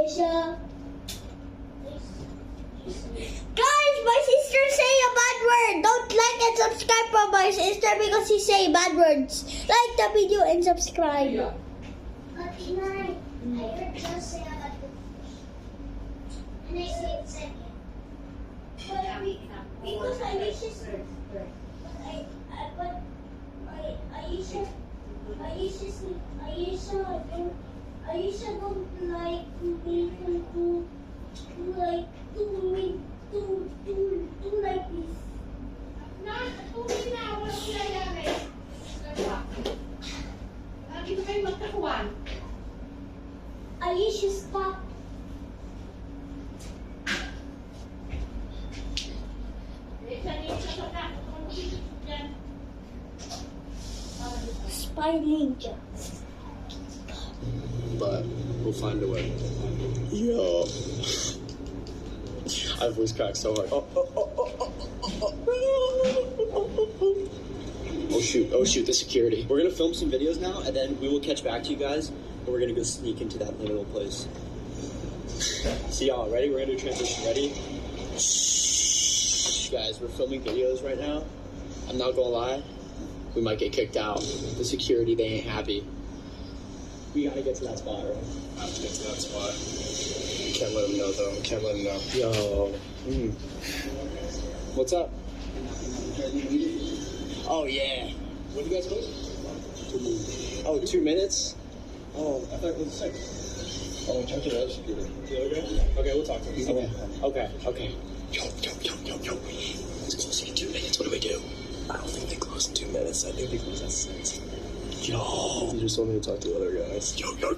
Alicia. Guys, my sister say a bad word. Don't like and subscribe for my sister because she say bad words. Like the video and subscribe. But tonight, I heard just say a bad word. And I say it second. Because Alicia's... But Alicia don't like people to like to like this. Tuloy na, walang nangyayari. Lagi na kayo magkakuhan. Alicia, stop. Spy Ninja. But we'll find a way. Yo. I voice cracked so hard. Oh shoot, the security. We're gonna film some videos now, and then we will catch back to you guys, and we're gonna go sneak into that little place. See y'all, ready? We're gonna do a transition, ready? Shh, guys, we're filming videos right now. I'm not gonna lie, we might get kicked out. The security, they ain't happy. We gotta get to that spot, right? I have to get to that spot. Can't let him know, though. Can't let him know. Yo. What's up? Oh, yeah. What do you guys post? 2 minutes. Oh, 2 minutes? Oh, I thought it was 6. Oh, check it out, security. Okay, we'll talk to him. Okay. Yo. Let's close in 2 minutes. What do we do? I don't think they close in 2 minutes. I think they close at 6. Yo. They just told me to talk to the other guys. Yo. Yo.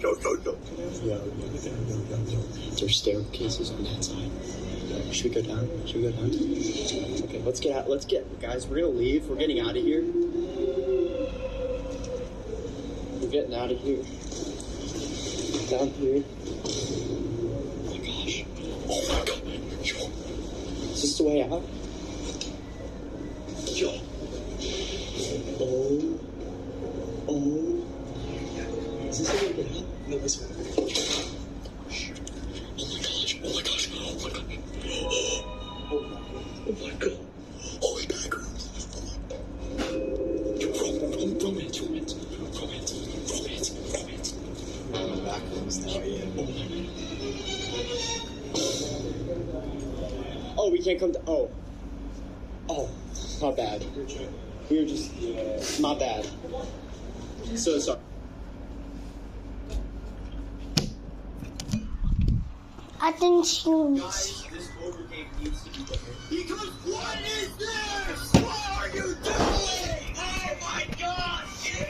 There's staircases on that side. Should we go down? Okay, let's get, guys, we're gonna leave. We're getting out of here. We're getting out of here. Down here. Oh my gosh. Yo. Is this the way out? Yo. Oh. Is this the way to get out? No, this one. Oh my gosh. Holy backrooms. Romance. Backrooms now, yeah. Oh, we can't come to. Oh, my bad. We were just. My bad. So sorry. Attention. Guys, this overgame needs to be better. Because what is this? What are you doing? Oh my gosh, you!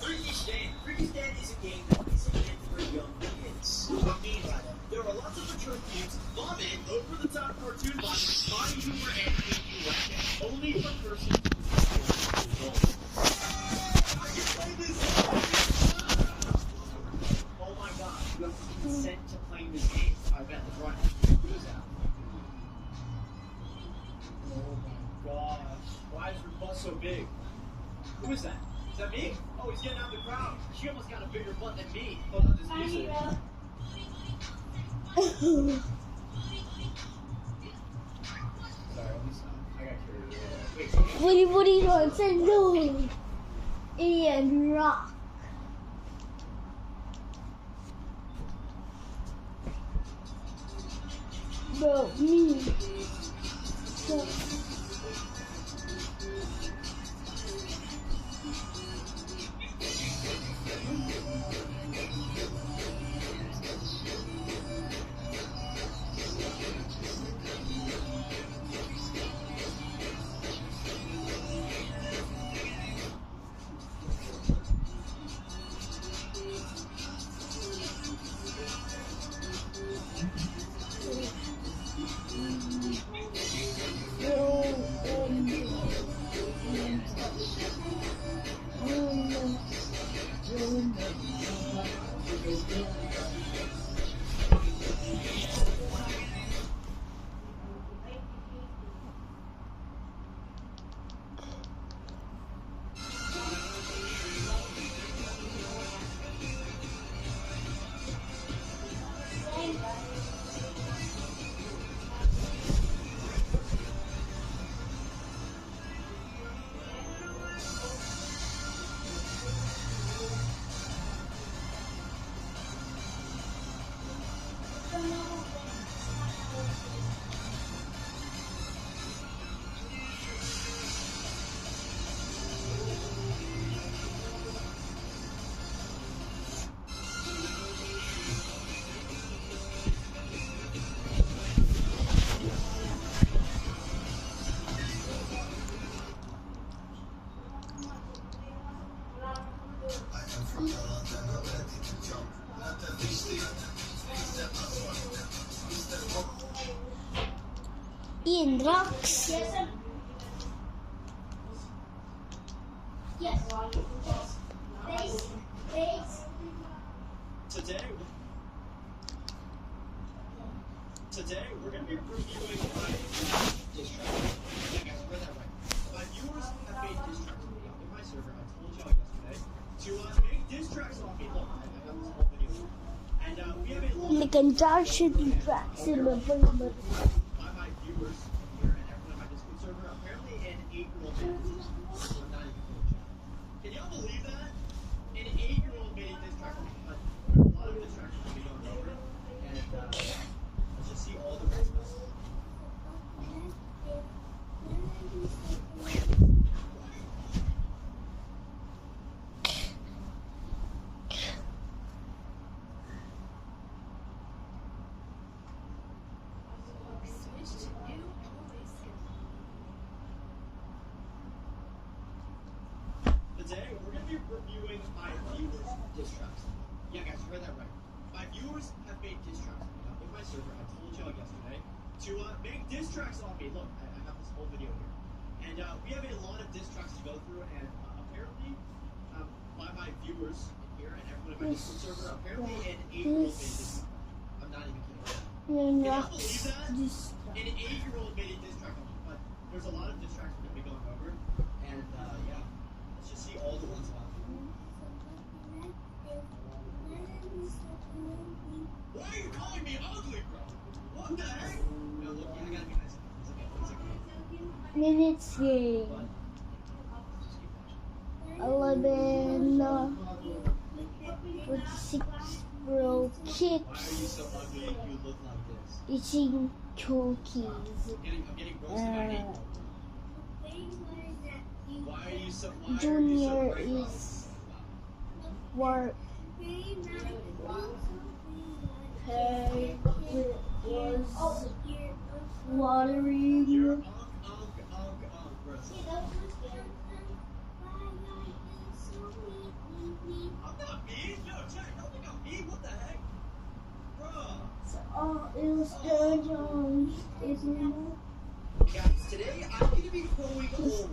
Freaky Stand is a game that isn't meant for young kids. What I mean by that, there are lots of mature themes, vomit, over-the-top cartoon violence, body humor, and innuendo. Only for persons who are adults. I can play this! Oh my god, you have to consent to playing this game. I bet the front is out. Oh my gosh. Why is your butt so big? Who is that? Is that me? Oh, he's getting out of the crowd. She almost got a bigger butt than me. Oh, not this music. Sorry, let me stop. I got carried away. Wait, Woody wants to do Ian Rock. Bro, me. So. Ian Rocks. Yes. Yes. Base. Today we're going to be reviewing my diss track. Yeah, guys, read that right. My viewers have made diss tracks on me in my server. I told y'all yesterday to make diss tracks on me. Look, I got this whole video. And we have a lot Like a Joshua tracks in the by my viewers here and everyone in my Discord server. Apparently an 8-year-old made this track. So I'm not even kidding you. Can y'all believe that? An 8-year-old made this track on me. But there's a lot of diss tracks going to be going over. And let's just see all the rest of us. Today, we're going to be reviewing my viewers' diss tracks. Yeah, guys, you heard that right. My viewers have made diss tracks in my server. I told y'all yesterday to make diss tracks on me. Look, I have this whole video here. And we have a lot of diss tracks to go through, and apparently, by my viewers here and everyone in my Discord server, apparently an 8-year-old made this. I'm not even kidding. Ian Can y'all Rocks. believe that? An 8-year-old made a diss track on me, but there's a lot of diss tracks we're going to be going over, and yeah, let's just see all the ones about me. Why are you calling me ugly, bro? What the heck? No, look, I gotta be nice. It's okay, it's okay. Minutes game. But, 11, 46 bro why are you kicks. so ugly? You look like this. Eating cookies. I'm getting roasted by an 8-year-old. Why are you so? Why are you so Junior bright, is war. Hair was watering. You're bro. I'm not mean. No, Jack, don't think I'm mean. What the heck? Bro. It was the Jones, isn't it? Guys, today I'm going to be growing old.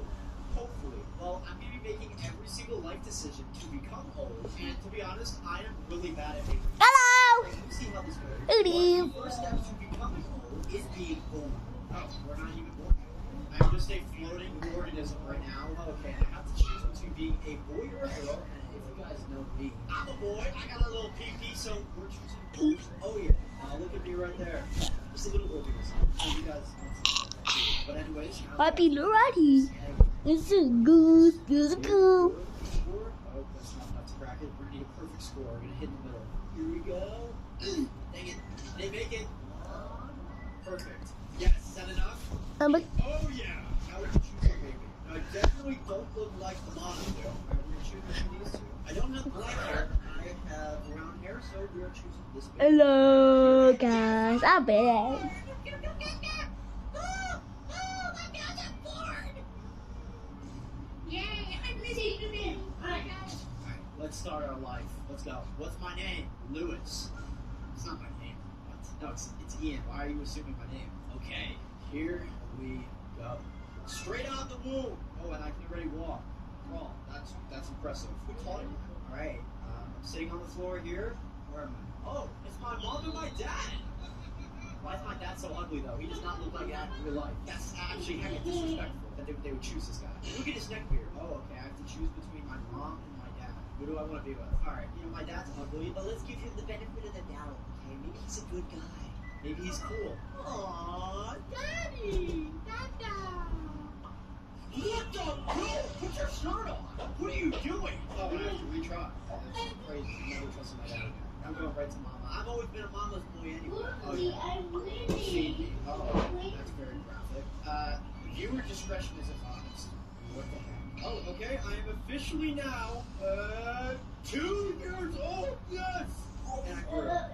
Hopefully. Well, I'm going to be making every single life decision to become old. And to be honest, I am really bad at making. Hello! Let's see how this goes. Hootie. The first step to becoming old is being born. Oh, we're not even born yet. I'm just a floating organism right now. Okay, I have to choose between being a boy or a girl. And if you guys know me, I'm a boy. I got a little pee-pee, so we're choosing boys. Oh yeah, look at me right there. Just a little organism. So you guys don't see that. But anyways, Happy Lorati. This is goose, goose, Score? cool. Oh, that's not enough to crack it. We're gonna need a perfect score. We're gonna hit in the middle. Here we go. Dang it. They make it. Perfect. Yes, is that enough? I'm a Oh yeah. Now we can choose our baby. Now I definitely don't look like the model do. We're gonna choose between these two. I don't have black hair. I have brown hair, so we are choosing this baby. hello, guys. I'm back. Yay, I'm busy today. Alright, let's start our life. Let's go. What's my name? Lewis. It's not my name. What? No, it's Ian. Why are you assuming my name? Okay, here we go. Straight out the womb. Oh, and I can already walk. Crawl. That's impressive. Who taught you? Alright, I'm sitting on the floor here. Where am I? Oh, it's my mom and my dad. Why is my dad so ugly though? He does not look like that in real life. That's actually kind of disrespectful that they would choose this guy. Look at his neck beard. Oh, okay. I have to choose between my mom and my dad. Who do I want to be with? Alright, you know, my dad's ugly, but let's give him the benefit of the doubt. Okay, maybe he's a good guy. Maybe he's cool. Aww, Daddy! Dada! What the hell? Put your shirt on! What are you doing? Oh, I have to retry. That's crazy. I'm never trusting my dad again. I'm going right to mama. I've always been a mama's boy anyway. Oh, yeah. Feed me. Oh, that's very graphic. Viewer discretion is advised. What the heck? Oh, okay. I am officially now 2 years old. Yes. And I grew up.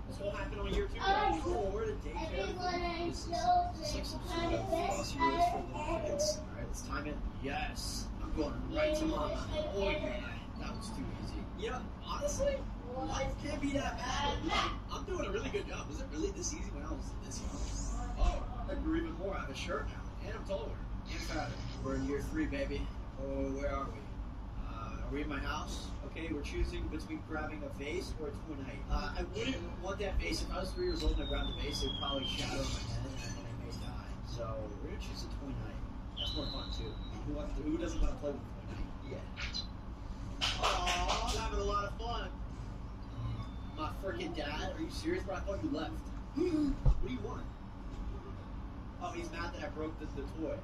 This will happen on year 2. Forward to daycare. This is like some sort of boss rules for little kids. All right, let's time it. Yes. I'm going right to mama. Oh yeah. That was too easy. You know, honestly, life can't be that bad. I'm doing a really good job. Was it really this easy when I was this young? Oh. Or even more, I have a shirt now, and I'm taller, and fatter. We're in year 3, baby. Oh, where are we? Are we in my house? Okay, we're choosing between grabbing a vase or a toy night. I wouldn't want that vase. If I was 3 years old and I grabbed the vase, it would probably shatter on my head and I may die. So we're gonna choose a toy night. That's more fun too. Who doesn't want to play with a toy night? Yeah. Aww, I'm having a lot of fun. My freaking dad? Are you serious, bro? I thought you left. What do you want? Oh, he's mad that I broke the toy.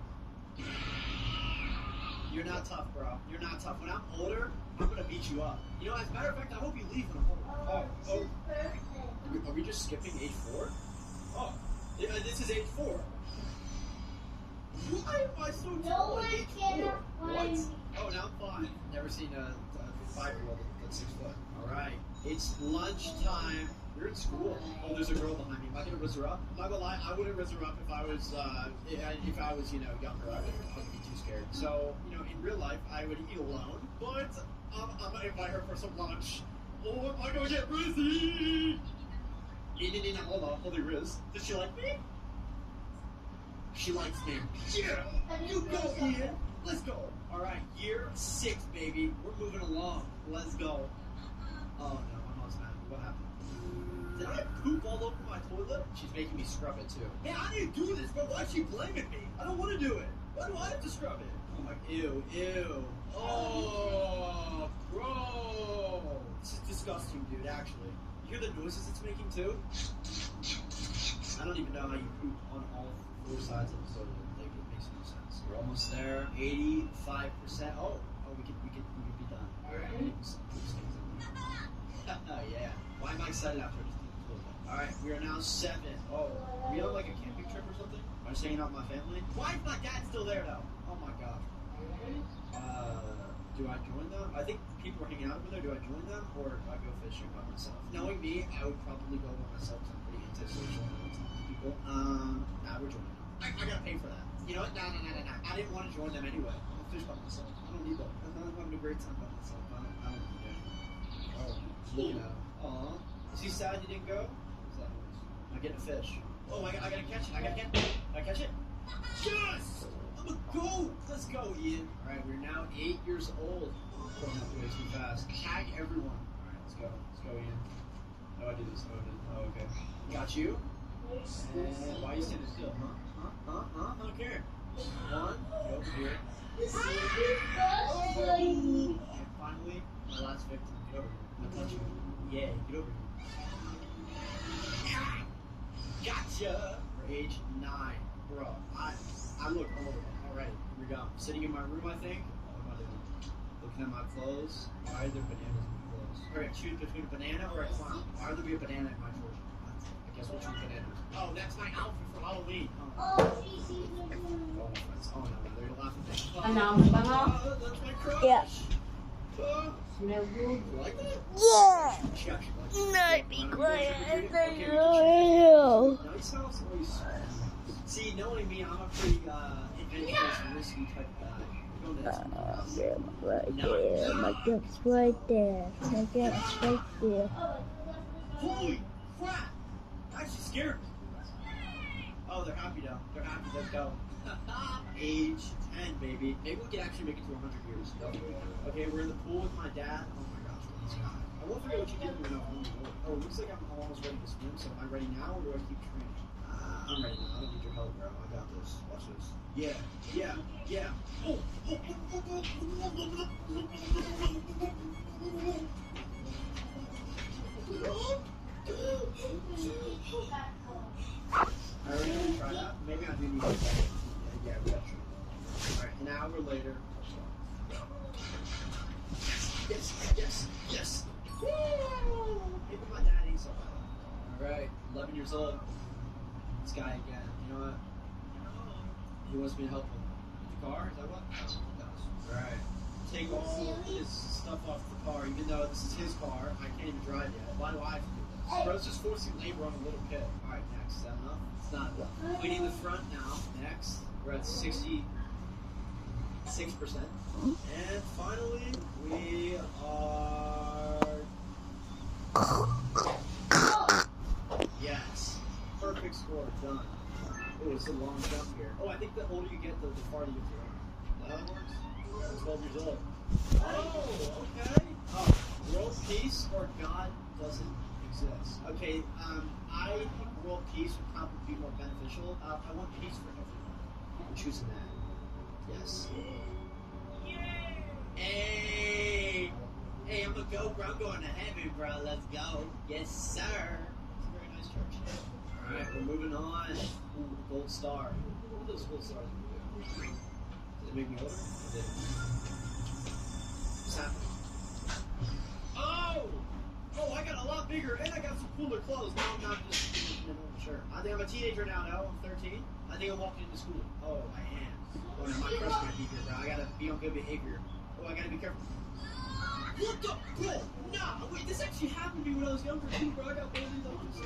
You're not tough, bro. You're not tough. When I'm older, I'm gonna beat you up. You know, as a matter of fact, I hope you leave when I'm older. Are we just skipping age 4? Oh, yeah, this is age 4. Why am I so tall at age 4? What? Oh, now I'm 5. Never seen a 5-year-old that's 6 foot. All right, it's lunchtime. We're in school. Oh, there's a girl behind me. Am I gonna raise her up? I'm not gonna lie, I wouldn't raise her up if I was, you know, younger. I would be too scared. So, you know, in real life, I would eat alone. But I'm gonna invite her for some lunch. Oh, am I gonna get Rizzy? Hold on, holy Riz. Does she like me? She likes me. Yeah, you go, Ian. Let's go. All right, year 6, baby. We're moving along. Let's go. Oh no, my mom's mad. What happened? Did I poop all over my toilet? She's making me scrub it too. Hey, I didn't do this, but why is she blaming me? I don't want to do it. Why do I have to scrub it? Oh my, ew. Oh, bro. This is disgusting, dude, actually. You hear the noises it's making too? I don't even know how you poop on all 4 sides of the toilet. Like, it makes no sense. We're almost there. 85%. Oh, we could be done. All right, yeah. Why am I excited after this? Alright, we are now 7. Oh, are we on like a camping trip or something? Am I just hanging out with my family? Why is my dad still there though? Oh my gosh. Do I join them? I think people are hanging out over there. Do I join them or do I go fishing by myself? Knowing me, I would probably go by myself because I'm pretty antisocial and I don't talk to people. Nah, we're joining them. I gotta pay for that. You know what? Nah. I didn't want to join them anyway. I'll fish by myself. I don't need that. I'm having a great time by myself. I don't need it. Oh, look at that. Aw. Is he sad you didn't go? Am I getting a fish? Oh, I gotta catch it. Can I catch it? Yes! I'm a goat! Let's go, Ian. Alright, we're now 8 years old. Growing up way too fast. Tag everyone. Alright, let's go. Let's go, Ian. How do I do this? Oh, okay. Got you. And why are you standing still? Huh? I don't care. 1, go over here. And finally, my last victim. Get over here. I'm gonna touch you. Yeah, get over here. Gotcha! For age 9. Bro, I look old already. Here we go. Sitting in my room, I think. What am I doing? Looking at my clothes. Why are there bananas in my clothes? Alright, choose between a banana or a clown. Why would there be a banana in my Georgia? I guess we'll choose banana. Oh, that's my outfit for Halloween. Oh, my friends. Oh, no, they're laughing. That's my crush. Yeah. You like that? Yeah. She actually likes it. Not be quiet. Okay, nice house. See, knowing me, I'm a pretty adventurous, risky type guy. Right there. My gap's right there. My gap's right there. Holy crap! That just scared me. Oh, they're happy now. They're happy. Let's go. Age 10, baby. Maybe we can actually make it to 100 years. Okay, we're in the pool with my dad. Oh my gosh, this guy. I won't forget what you did when I was home. Oh, it looks like I'm almost ready to swim. So am I ready now or do I keep training? I'm ready now. I don't need your help, bro. I got this. Watch this. Yeah. Oh. I already did try that. Maybe I do need to try it. Yeah, we got to. Alright, an hour later. Yes. Woo! Maybe my dad ain't so bad. Alright, 11 years old. This guy again. You know what? He wants me to help him with the car. Is that what? No. Alright. Take all his stuff off the car, even though this is his car. I can't even drive yet. Why do I have to do this? Bro, it's just forcing labor on a little kid. Alright, next. Is that enough? It's not enough. Cleaning the front now. Next. We're at 66%. And finally, we are... Yes. Perfect score. Done. Oh, it's a long jump here. Oh, I think the older you get, the farther you throw. That works? 12 years old. Oh, okay. Oh, world peace or God doesn't exist. Okay, I think world peace would probably be more beneficial. I want peace for everyone. I'm choosing that. Yes. Hey! Hey, I'm a go, bro. I'm going to heaven, bro. Let's go. Yes, sir. It's a very nice church. Alright, we're moving on. Ooh, gold star. What are those gold stars do? Does it make me older? What's happening? Oh! Oh, I got a lot bigger and I got some cooler clothes. No, I'm not just sure. I think I'm a teenager now, no? I'm 13. I think I'm walking into school. Oh, I am. Oh, no, my crush might be here, bro. I gotta be on good behavior. Oh, I gotta be careful. What the? Bro, nah, wait, this actually happened to me when I was younger too, bro. I got one of these arms.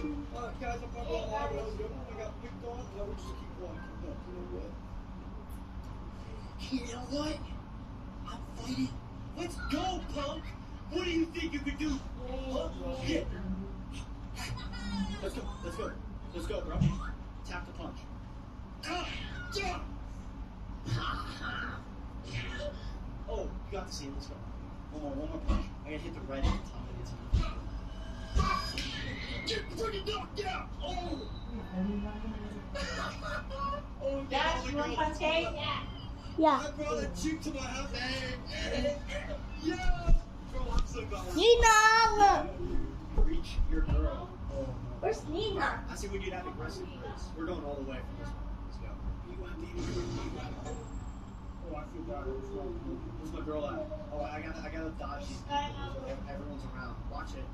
Guys, I'm not gonna lie, when I was younger, I got picked on, and I would just keep walking. No, you know what? I'm fighting. Let's go, punk! What do you think you could do? Huh? Yeah. Let's go, let's go. Let's go, bro. Tap the punch. Yeah. Oh, you got the scene, let's go. One more punch. I gotta hit the right at the top of the get freaking knocked out! Oh! Oh, Dash, you want pancake? Yeah. I brought a chick to my house. Yeah! Bro, I'm so glad. Ninang! Reach your girl. Oh, no. Where's Nina? I see we need to have aggressive words. We're going all the way from this one. Let's go. Oh, I feel bad. Where's my girl at? Oh, I gotta dodge these people. Everyone's around. Watch it,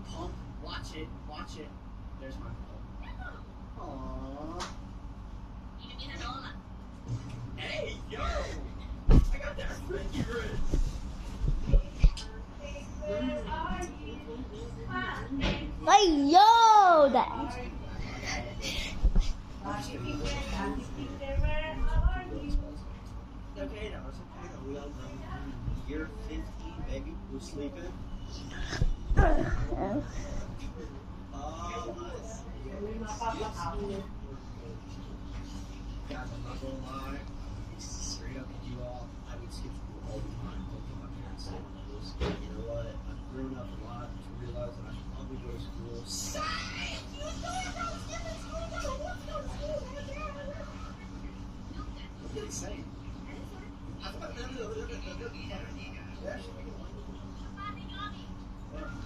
punk. Watch it. There's my girl. Aww. Hey, yo! I got that freaky wrist. Hey, yo! That. Okay, no, it's okay. We all grown. You're 15, baby. We're sleeping. Oh, nice. Guys, I'm not gonna lie. Straight up with you all, I would skip school all the time. Don't get my parents say rules. You know what? I've grown up a lot to realize that I should probably go to school. What are they saying?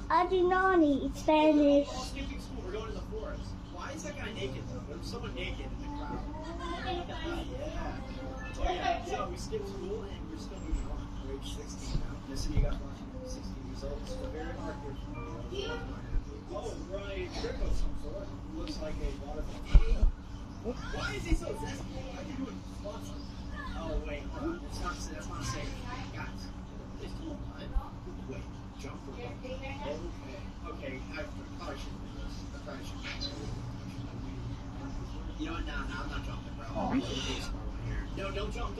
Adinani, it's Spanish. We're all skipping school. We're going to the forest. Why is that guy naked though? There's someone naked in the crowd. Yeah. Oh yeah. So we skipped school and we're still moving on. We're age 16 now. Listen, you guys watching 16 years old. This is a very hard year for me. Oh, right. Trick of some sort. Looks like a waterfall. Why is he so zesty? Why are you doing sponsor? Oh wait, that's not safe. Guys, it's cool. Wait, jump for one. Okay, I probably shouldn't do this. You know what? Nah, I'm not jumping, bro. I'm really smart one here. No, don't jump.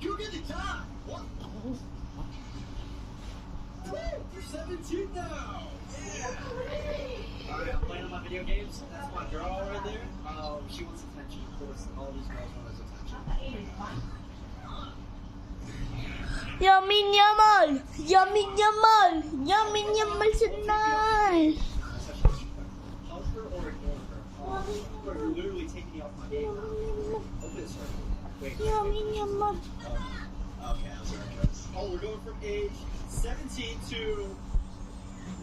You get the time. What? You're 17 now. Yeah. Alright, I'm playing on my video games. That's my girl right there. Oh, she wants attention. Of course, all these girls want his attention. Yamin Yamal Sanal. Help her or ignore her. Bro, you're literally taking me off my game now. Open this circle. Wait. Yamin Yamal. Okay, I'm sorry. Oh, we're going from age 17 to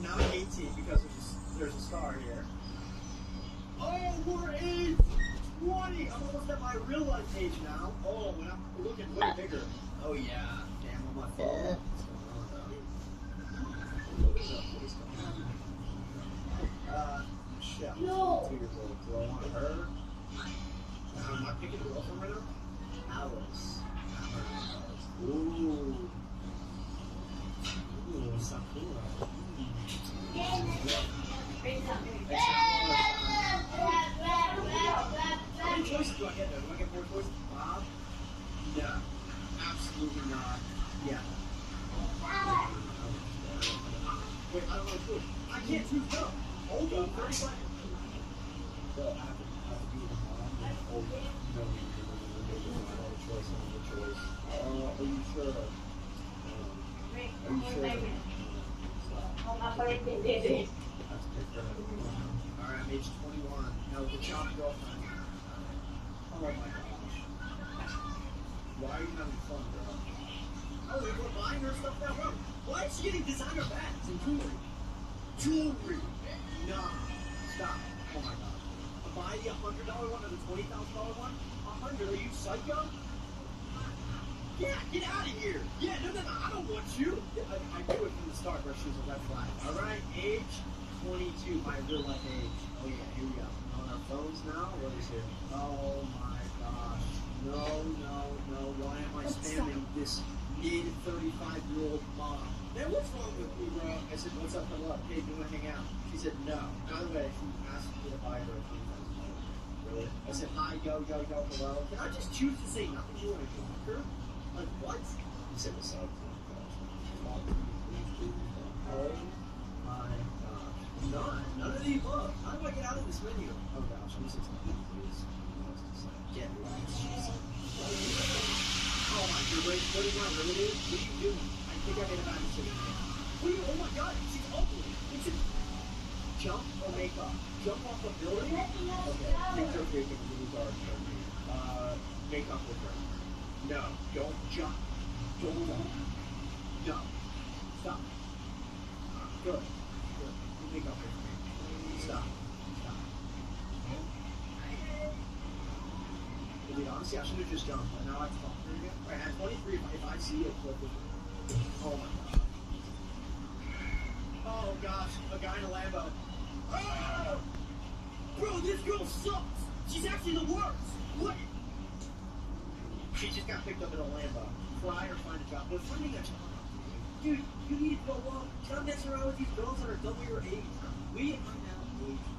now 18 because there's a star here. Oh, we're age 20. I'm almost at my real life age now. Oh, when I'm looking way bigger. Oh yeah. Damn, on my phone. What's going on though? What's going on? Shit. I'm 2 years old. Do I want her? Am I picking a girlfriend right now? Alice. Ooh. Ooh, Sakura. How many choices do I get there? Do I get more choices? Bob? No. Absolutely not. Yeah. Wait, I don't want to choose. I can't choose no. Hold on, 30 seconds. So I have to do it. No, no choice, no choice. Are you sure? Are you sure? Operate din din. Let's pick her up. All right, I'm age 21. Now with the child girlfriend. Oh my gosh. Why are you having fun, girl? Oh, they were buying her stuff that way. Why is she getting designer bags and jewelry? Jewelry. Nah. Stop. Oh my gosh. I'm buying the $100 one or the $20,000 one? 100? Are you psycho? Yeah, get out of here. Yeah, no, I don't want you. I knew it from the start where she was a red flag. All right, age 22, my real life age. Oh yeah, here we go. On our phones now. What is it? Oh my gosh. No. Why am I spamming this mid 35-year-old mom? Man, what's wrong with me, bro? I said, what's up, hello? Hey, do you want to hang out? She said, no. By the way, she asked me to buy her a $20,000. Really? I said, hi, yo, hello. Can I just choose to say nothing to her and block her? Like, what? You said what's up. Oh my gosh. None of the above. How do I get out of this menu? Oh gosh, I'm 16. Please. Get lost. Oh my god, wait, what is my limited? What are you doing? I think I made a bad decision. What are you, oh my god, she's ugly. It's a jump or make up? Jump off a building? Okay, things are big and really dark. Make up with her. No, don't jump. Don't jump. No. Stop. Good. You make up with me. Stop. Dude, honestly, I should have just jumped, but now I talk to her again. Alright, at 23, if I see a clip with her. Oh my god. Oh gosh, a guy in a Lambo. Oh! Bro, this girl sucks! She's actually the worst! What? She just got picked up in a Lambo. Try or find a job. But finding a job, dude, you need to go up. Stop messing around with these girls that are double your age. We are now age